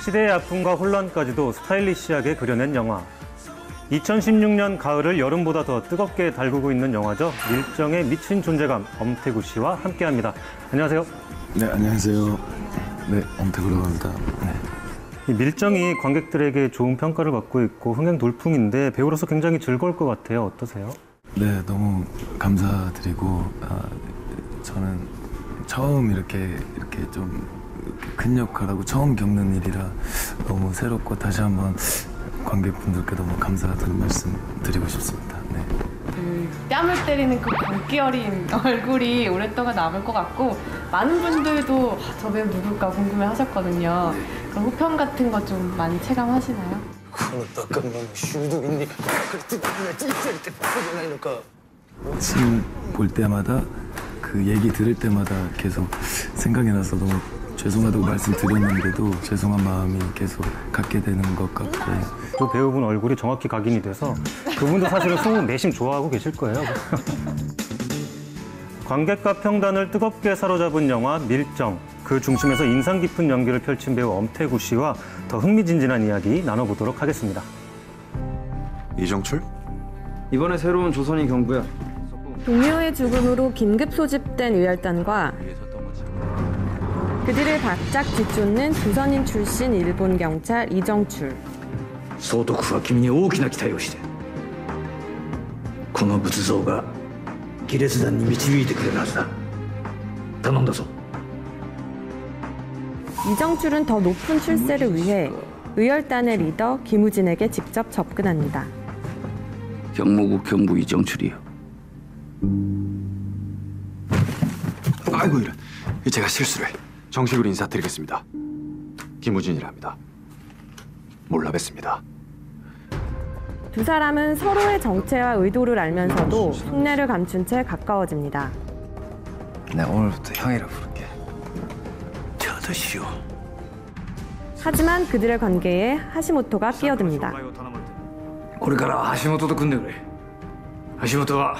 시대의 아픔과 혼란까지도 스타일리시하게 그려낸 영화. 2016년 가을을 여름보다 더 뜨겁게 달구고 있는 영화죠. 밀정의 미친 존재감, 엄태구 씨와 함께합니다. 안녕하세요. 네, 안녕하세요. 네, 엄태구라고 합니다. 네. 이 밀정이 관객들에게 좋은 평가를 받고 있고 흥행 돌풍인데 배우로서 굉장히 즐거울 것 같아요. 어떠세요? 네, 너무 감사드리고 저는 처음 이렇게 좀 큰 역할하고 처음 겪는 일이라 너무 새롭고 다시 한번 관객분들께 너무 감사드리는 말씀 드리고 싶습니다. 네. 뺨을 때리는 그 광기 어린 얼굴이 오랫동안 남을 것 같고 많은 분들도 저 배우 누굴까 궁금해 하셨거든요. 그런 호평 같은 거 좀 많이 체감하시나요? 씬 볼 때마다 그 얘기 들을 때마다 계속 생각이 나서 너무 죄송하다고 말씀드렸는데도 죄송한 마음이 계속 갖게 되는 것 같고 그 배우분 얼굴이 정확히 각인이 돼서 그분도 사실은 소문 내심 좋아하고 계실 거예요. 관객과 평단을 뜨겁게 사로잡은 영화 밀정. 그 중심에서 인상 깊은 연기를 펼친 배우 엄태구 씨와 더 흥미진진한 이야기 나눠보도록 하겠습니다. 이정출? 이번에 새로운 조선인 경부야. 동료의 죽음으로 긴급 소집된 의열단과 그들을 바짝 뒤쫓는 조선인 출신 일본 경찰 이정출. 総督は君に大きな期待をしてこの仏像が義列団に導いてくれるはずだ頼んだぞ 이정출은 더 높은 출세를 위해 의열단의 리더 김우진에게 직접 접근합니다. 경무국 경부 이정출이요. 아이고 이런. 제가 실수를. 정식으로 인사드리겠습니다. 김우진이라 합니다. 몰라 뵀습니다. 두 사람은 서로의 정체와 의도를 알면서도 속내를 감춘 채 가까워집니다. 내가 오늘부터 형이라 부를게. 저도시오. 하지만 그들의 관계에 하시모토가 끼어듭니다. これからは橋本と組んでくれ。橋本は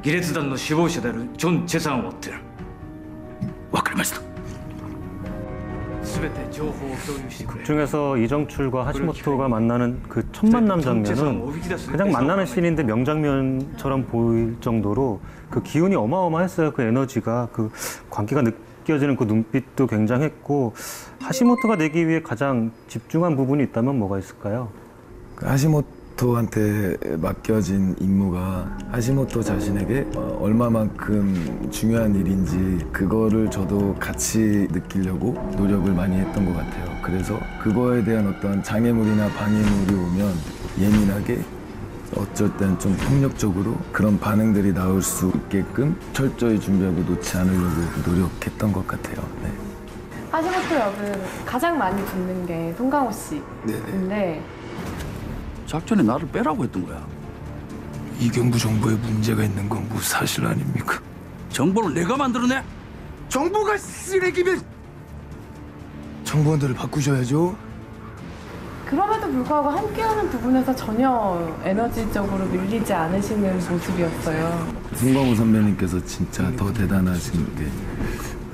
義列団の首謀者であるジョン・チェさんを追ってる。わかりました。 중에서 이정출과 하시모토가 만나는 그 첫 만남 장면은 그냥 만나는 씬인데 명장면처럼 보일 정도로 그 기운이 어마어마했어요. 그 에너지가, 그 광기가 느껴지는 그 눈빛도 굉장했고 하시모토가 내기 위해 가장 집중한 부분이 있다면 뭐가 있을까요? 그 하시모토한테 맡겨진 임무가 하시모토 자신에게 얼마만큼 중요한 일인지 그거를 저도 같이 느끼려고 노력을 많이 했던 것 같아요. 그래서 그거에 대한 어떤 장애물이나 방해물이 오면 예민하게 어쩔 땐 좀 폭력적으로 그런 반응들이 나올 수 있게끔 철저히 준비하고 놓지 않으려고 노력했던 것 같아요. 네. 하시모토 역은 가장 많이 붙는 게 송강호 씨인데 작전에 나를 빼라고 했던 거야. 이경부 정부에 문제가 있는 건 뭐 사실 아닙니까? 정보를 내가 만들어내? 정부가 쓰레기면 정보원들을 바꾸셔야죠. 그럼에도 불구하고 함께하는 부분에서 전혀 에너지적으로 밀리지 않으시는 모습이었어요. 송강호 선배님께서 진짜 더 대단하신 게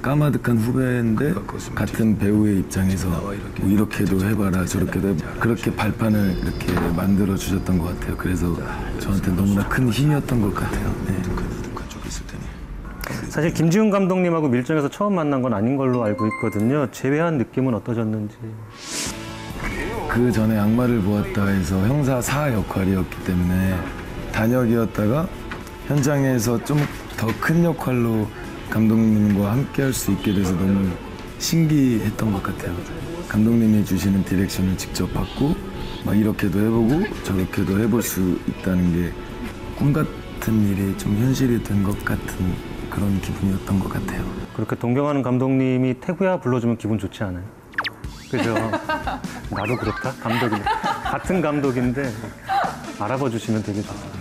까마득한 후배인데 같은 배우의 입장에서 뭐 이렇게도 해봐라 저렇게도 해봐라 그렇게 발판을 이렇게 만들어 주셨던 것 같아요. 그래서 저한테 너무나 큰 힘이었던 것 같아요. 네. 사실 김지훈 감독님하고 밀정에서 처음 만난 건 아닌 걸로 알고 있거든요. 재회한 느낌은 어떠셨는지. 그 전에 악마를 보았다 해서 형사 4 역할이었기 때문에 단역이었다가 현장에서 좀 더 큰 역할로 감독님과 함께 할 수 있게 돼서 너무 신기했던 것 같아요. 감독님이 주시는 디렉션을 직접 받고 막 이렇게도 해보고 저렇게도 해볼 수 있다는 게 꿈 같은 일이 좀 현실이 된 것 같은 그런 기분이었던 것 같아요. 그렇게 동경하는 감독님이 태구야 불러주면 기분 좋지 않아요? 그죠? 나도 그렇다? 감독인데. 같은 감독인데 알아봐 주시면 되게 좋아요.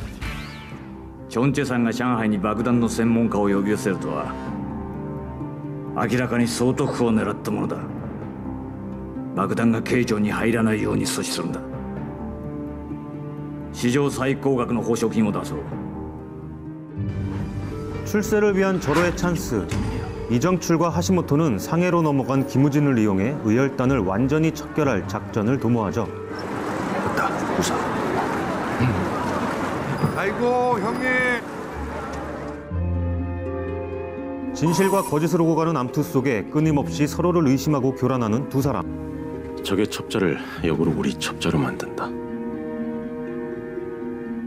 ジョン・チェさんが上海に爆弾の専門家を呼び寄せるとは明らかに総督府を狙ったものだ。爆弾が京城に入らないように阻止するんだ。史上最高額の報奨金を出そう。 출세를 위한 절호의 찬스. 이정출과 하시모토는 상해로 넘어간 김우진을 이용해 의열단을 완전히 척결할 작전을 도모하죠. 됐다. 웃어. 아이고 형님. 진실과 거짓을 오고 가는 암투 속에 끊임없이 서로를 의심하고 교란하는 두 사람. 적의 첩자를 역으로 우리 첩자로 만든다.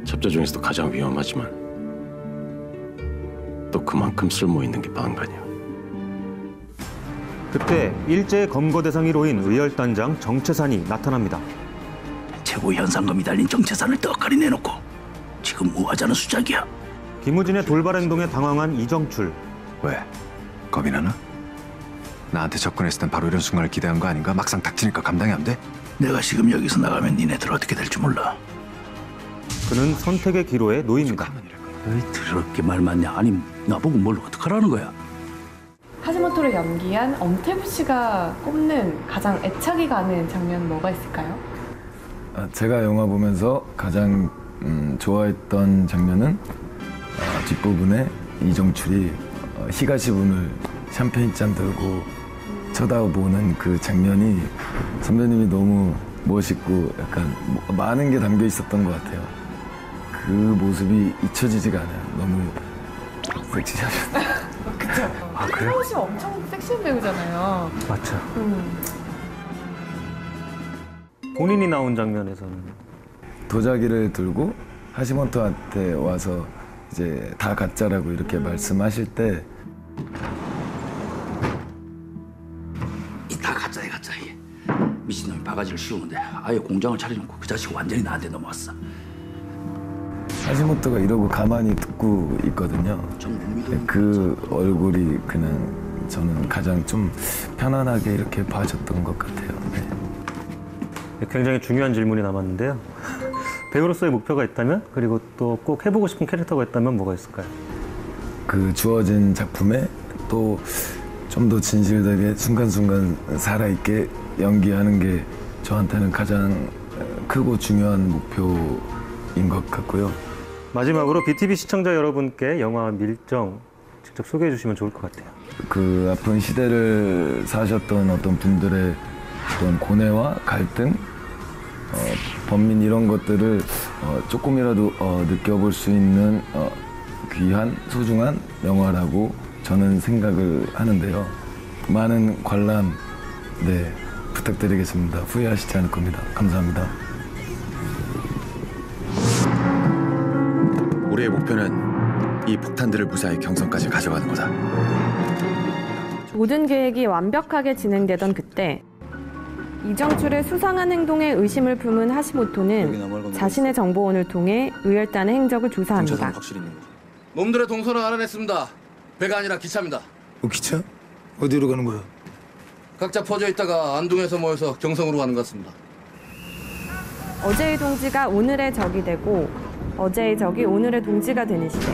첩자 중에서도 가장 위험하지만 또 그만큼 쓸모 있는 게 방관이야. 그때 일제의 검거 대상 1호인 의열단장 정채산이 나타납니다. 최고 현상금이 달린 정체산을 떡하니 내놓고 지금 뭐 하자는 수작이야? 김우진의 돌발 행동에 당황한 이정출. 왜? 겁이 나나? 나한테 접근했을 땐 바로 이런 순간을 기대한 거 아닌가? 막상 닥치니까 감당이 안 돼? 내가 지금 여기서 나가면 니네들 어떻게 될지 몰라. 그는 선택의 기로에 놓입니다. 어이, 더럽게 말 많냐? 아니 나보고 뭘 어떡하라는 거야? 하시모토를 연기한 엄태부 씨가 꼽는 가장 애착이 가는 장면은 뭐가 있을까요? 제가 영화 보면서 가장 좋아했던 장면은 뒷부분에 이정출이 히가시분을 샴페인잔 들고 쳐다보는 그 장면이 선배님이 너무 멋있고 약간 많은 게 담겨 있었던 것 같아요. 그 모습이 잊혀지지가 않아요. 너무 섹시하셨어요. 그쵸. 아, 그래요? 태호 씨 엄청 섹시한 배우잖아요. 맞죠. 본인이 나온 장면에서는 도자기를 들고 하시모토한테 와서 이제 다 가짜라고 이렇게 말씀하실 때 이 다 가짜야 가짜. 미친놈이 바가지를 씌우는데 아예 공장을 차려놓고 그 자식 완전히 나한테 넘어왔어. 하시모토가 이러고 가만히 듣고 있거든요. 그 얼굴이 그냥 저는 가장 좀 편안하게 이렇게 봐줬던 것 같아요. 네. 굉장히 중요한 질문이 남았는데요. 배우로서의 목표가 있다면, 그리고 또 꼭 해보고 싶은 캐릭터가 있다면 뭐가 있을까요? 그 주어진 작품에 또 좀 더 진실되게 순간순간 살아있게 연기하는 게 저한테는 가장 크고 중요한 목표인 것 같고요. 마지막으로 BTV 시청자 여러분께 영화 밀정 직접 소개해 주시면 좋을 것 같아요. 그 아픈 시대를 사셨던 어떤 분들의 어떤 고뇌와 갈등, 번민 이런 것들을 조금이라도 느껴볼 수 있는 귀한 소중한 영화라고 저는 생각을 하는데요. 많은 관람 부탁드리겠습니다. 후회하시지 않을 겁니다. 감사합니다. 우리의 목표는 이 폭탄들을 무사히 경성까지 가져가는 거다. 모든 계획이 완벽하게 진행되던 그때 이정출의 수상한 행동에 의심을 품은 하시모토는 자신의 정보원을 통해 의열단의 행적을 조사합니다. 놈들의 동선을 알아냈습니다. 배가 아니라 기차입니다. 기차? 어디로 가는 거야? 각자 퍼져 있다가 안동에서 모여서 경성으로 가는 것 같습니다. 어제의 동지가 오늘의 적이 되고 어제의 적이 오늘의 동지가 되는 시대.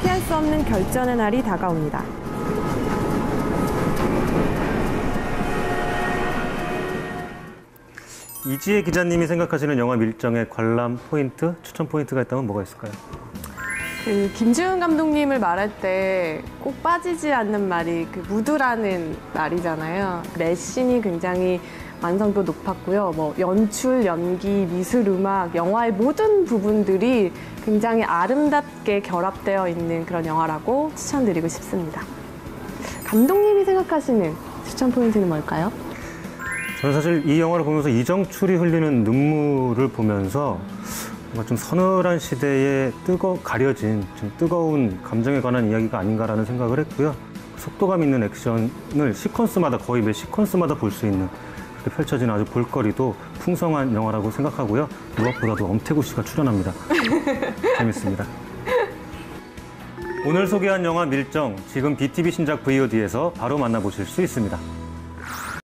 피할 수 없는 결전의 날이 다가옵니다. 이지혜 기자님이 생각하시는 영화 밀정의 관람 포인트, 추천 포인트가 있다면 뭐가 있을까요? 그 김지훈 감독님을 말할 때 꼭 빠지지 않는 말이 그 무드라는 말이잖아요. 매 씬이 굉장히 완성도 높았고요. 뭐 연출, 연기, 미술, 음악, 영화의 모든 부분들이 굉장히 아름답게 결합되어 있는 그런 영화라고 추천드리고 싶습니다. 감독님이 생각하시는 추천 포인트는 뭘까요? 저는 사실 이 영화를 보면서 이정출이 흘리는 눈물을 보면서 뭔가 좀 서늘한 시대에 가려진 좀 뜨거운 감정에 관한 이야기가 아닌가라는 생각을 했고요. 속도감 있는 액션을 시퀀스마다, 거의 매 시퀀스마다 볼 수 있는, 그렇게 펼쳐진 아주 볼거리도 풍성한 영화라고 생각하고요. 무엇보다도 엄태구 씨가 출연합니다. 재밌습니다. 오늘 소개한 영화 밀정, 지금 BTV 신작 VOD에서 바로 만나보실 수 있습니다.